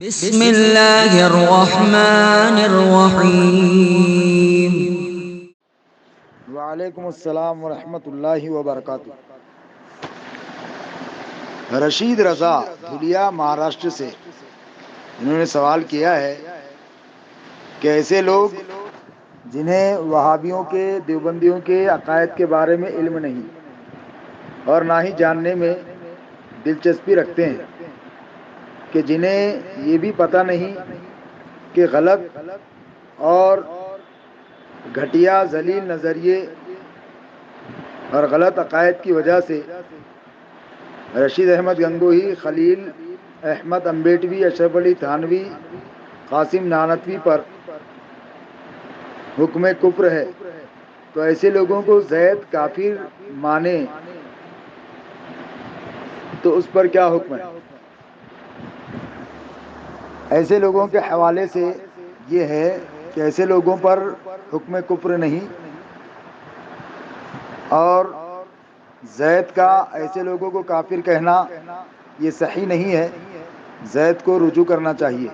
بسم اللہ الرحمن الرحیم۔ وعلیکم السلام ورحمۃ اللہ وبرکاتہ۔ رشید رضا دھولیا مہاراشٹر سے انہوں نے سوال کیا ہے کہ ایسے لوگ جنہیں وہابیوں کے دیوبندیوں کے عقائد کے بارے میں علم نہیں اور نہ ہی جاننے میں دلچسپی رکھتے ہیں، کہ جنہیں یہ بھی پتہ نہیں کہ غلط اور گھٹیا ذلیل نظریے اور غلط عقائد کی وجہ سے رشید احمد گنگوہی، خلیل احمد امبیٹوی، اشرف علی تھانوی، قاسم نانوتوی پر حکم کفر ہے، تو ایسے لوگوں کو زید کافر مانے تو اس پر کیا حکم ہے؟ ایسے لوگوں کے حوالے سے یہ ہے کہ ایسے لوگوں پر حکم کفر نہیں، اور زید کا ایسے لوگوں کو کافر کہنا یہ صحیح نہیں ہے۔ زید کو رجوع کرنا چاہیے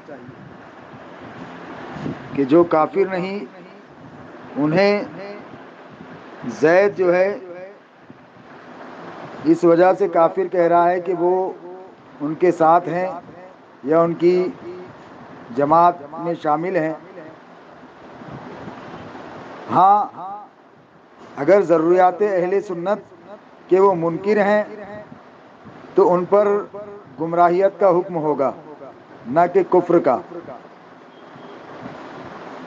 کہ جو کافر نہیں انہیں زید جو ہے اس وجہ سے کافر کہہ رہا ہے کہ وہ ان کے ساتھ ہیں یا ان کی جماعت میں شامل ہیں۔ ہاں، اگر ضروریات اہل سنت کہ وہ منکر ہیں تو ان پر گمراہیت کا حکم ہوگا، نہ کہ کفر کا،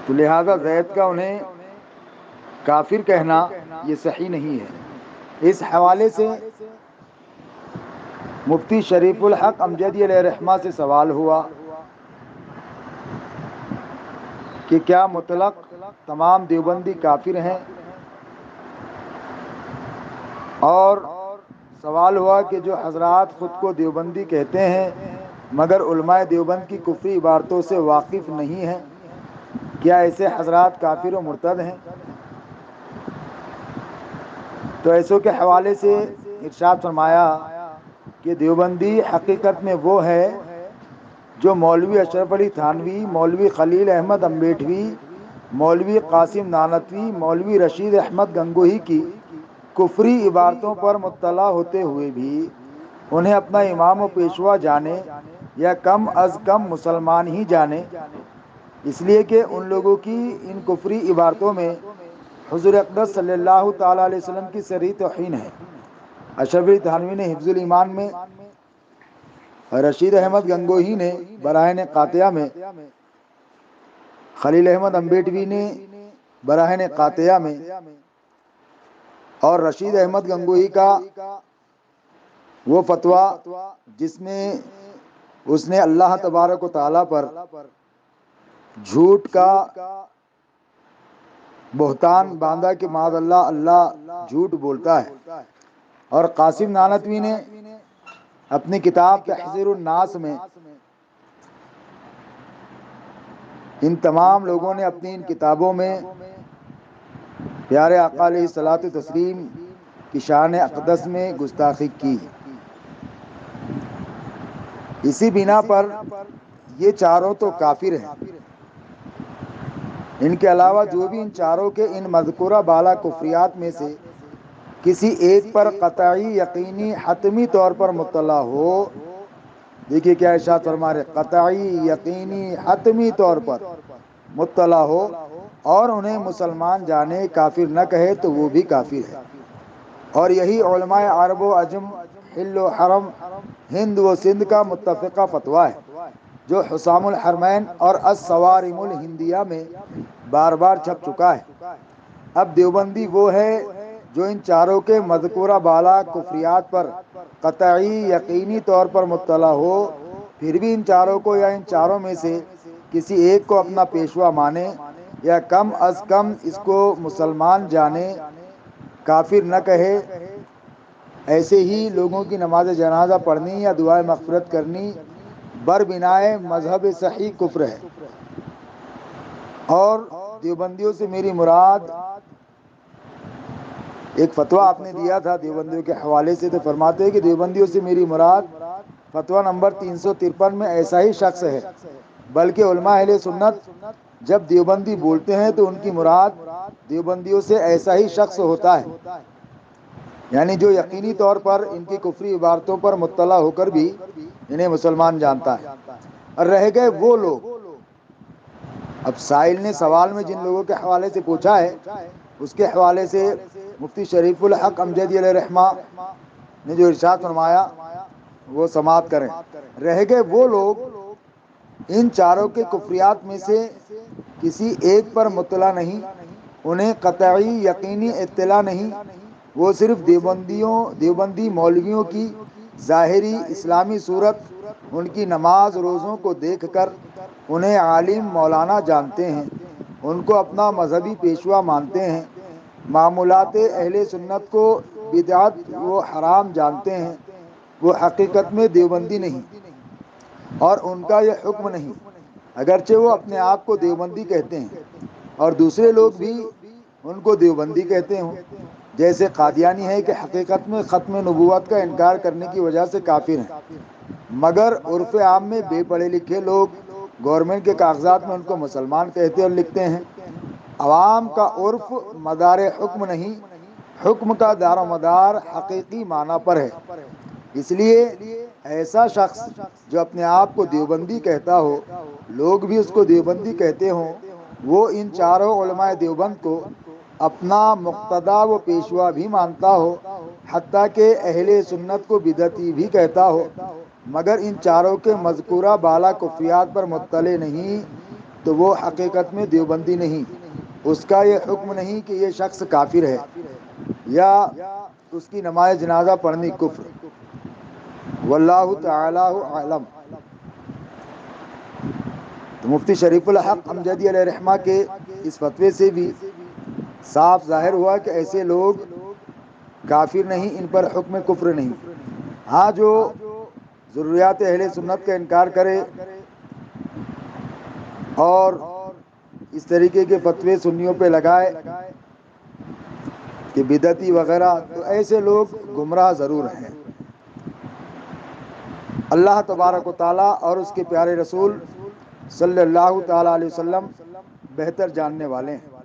تو لہذا زید کا انہیں کافر کہنا یہ صحیح نہیں ہے۔ اس حوالے سے مفتی شریف الحق امجدی علیہ رحمہ سے سوال ہوا کہ کیا مطلق تمام دیوبندی کافر ہیں، اور سوال ہوا کہ جو حضرات خود کو دیوبندی کہتے ہیں مگر علماء دیوبند کی کفری عبارتوں سے واقف نہیں ہیں، کیا ایسے حضرات کافر و مرتد ہیں؟ تو ایسوں کے حوالے سے ارشاد فرمایا کہ دیوبندی حقیقت میں وہ ہے جو مولوی اشرف علی تھانوی، مولوی خلیل احمد امبیٹوی، مولوی قاسم نانوتوی، مولوی رشید احمد گنگوہی کی کفری عبارتوں پر مطلع ہوتے ہوئے بھی انہیں اپنا امام و پیشوا جانے یا کم از کم مسلمان ہی جانے، اس لیے کہ ان لوگوں کی ان کفری عبارتوں میں حضور اقدس صلی اللہ تعالیٰ علیہ وسلم کی صریح توہین ہے۔ اشرف علی تھانوی نے حفظ الایمان میں، رشید احمد گنگوہی نے براہین قاطعہ میں، خلیل احمد امبیٹوی نے براہین قاطعہ میں، اور رشید احمد گنگوہی کا وہ فتویٰ جس میں اس نے اللہ تبارک و تعالیٰ پر جھوٹ کا بہتان باندھا کہ معاذ اللہ اللہ جھوٹ بولتا ہے، اور قاسم نانوتوی نے اپنی کتاب تحذیر الناس میں ان تمام لوگوں نے اپنی ان کتابوں میں پیارے آقا علیہ الصلوۃ والتسلیم کی شان اقدس میں گستاخی کی۔ اسی بنا پر یہ چاروں تو کافر ہیں۔ ان کے علاوہ جو بھی ان چاروں کے ان مذکورہ بالا کفریات میں سے کسی ایک پر قطعی، یقینی، حتمی طور پر مطلع ہو، دیکھیے کیا ارشاد فرما رہے، قطعی، یقینی، حتمی طور پر مطلع ہو اور انہیں مسلمان جانے، کافر نہ کہے تو وہ بھی کافر ہے۔ اور یہی علماء عرب و عجم، حل و حرم، ہند و سندھ کا متفقہ فتویٰ ہے، جو حسام الحرمین اور الصوارم الہندیہ میں بار بار چھپ چکا ہے۔ اب دیوبندی وہ ہے جو ان چاروں کے مذکورہ بالا کفریات پر قطعی، یقینی طور پر مطلع ہو، پھر بھی ان چاروں کو یا ان چاروں میں سے کسی ایک کو اپنا پیشوا مانے یا کم از کم اس کو مسلمان جانے، کافر نہ کہے، ایسے ہی لوگوں کی نماز جنازہ پڑھنی یا دعائے مغفرت کرنی بربنائے مذہب صحیح کفر ہے۔ اور دیوبندیوں سے میری مراد، ایک فتویٰ آپ نے دیا تھا دیوبندیوں کے حوالے سے، تو فرماتے ہیں کہ دیوبندیوں سے میری مراد فتویٰ نمبر 353 میں ایسا ہی شخص ہے، بلکہ علماء اہل سنت جب دیوبندی بولتے ہیں تو ان کی مراد دیوبندیوں سے ایسا ہی شخص ہوتا ہے، یعنی جو یقینی طور پر ان کی کفری عبارتوں پر مطلع ہو کر بھی انہیں مسلمان جانتا ہے۔ اور رہ گئے وہ لوگ، اب سائل نے سوال میں جن لوگوں کے حوالے سے پوچھا ہے اس کے حوالے سے مفتی شریف الحق امجدی علیہ رحمہ نے جو ارشاد فرمایا وہ سماعت کریں۔ رہ گئے وہ لوگ، ان چاروں کے کفریات میں سے کسی ایک پر مطلع نہیں، انہیں قطعی یقینی اطلاع نہیں، وہ صرف دیوبندی مولویوں کی ظاہری اسلامی صورت، ان کی نماز روزوں کو دیکھ کر انہیں عالم مولانا جانتے ہیں، ان کو اپنا مذہبی پیشوا مانتے ہیں، معمولات اہل سنت کو بدعت و حرام جانتے ہیں، وہ حقیقت میں دیوبندی نہیں اور ان کا یہ حکم نہیں، اگرچہ وہ اپنے آپ کو دیوبندی کہتے ہیں اور دوسرے لوگ بھی ان کو دیوبندی کہتے ہوں، جیسے قادیانی ہے کہ حقیقت میں ختم نبوت کا انکار کرنے کی وجہ سے کافر ہیں، مگر عرف عام میں بے پڑھے لکھے لوگ گورنمنٹ کے کاغذات میں ان کو مسلمان کہتے اور لکھتے ہیں۔ عوام کا عرف مدار حکم نہیں، حکم کا دار و مدار حقیقی معنی پر ہے، اس لیے ایسا شخص جو اپنے آپ کو دیوبندی کہتا ہو، لوگ بھی اس کو دیوبندی کہتے ہوں، وہ ان چاروں علماء دیوبند کو اپنا مقتدا و پیشوا بھی مانتا ہو، حتیٰ کہ اہل سنت کو بدعتی بھی کہتا ہو، مگر ان چاروں کے مذکورہ بالا کفریات پر مطلع نہیں، تو وہ حقیقت میں دیوبندی نہیں، اس کا یہ حکم نہیں کہ یہ شخص کافر ہے یا اس کی نماز جنازہ پڑھنی کفر۔ واللہ تعالی اعلم۔ تو مفتی شریف الحق امجدی علیہ رحمہ کے اس فتوے سے بھی صاف ظاہر ہوا کہ ایسے لوگ کافر نہیں، ان پر حکم کفر نہیں۔ ہاں جو ضروریات اہل سنت کا انکار کرے اور اس طریقے کے فتوے سنیوں پہ لگائے کہ بدعتی وغیرہ، تو ایسے لوگ گمراہ ضرور ہیں۔ اللہ تبارک و تعالیٰ اور اس کے پیارے رسول صلی اللہ تعالیٰ علیہ وسلم بہتر جاننے والے ہیں۔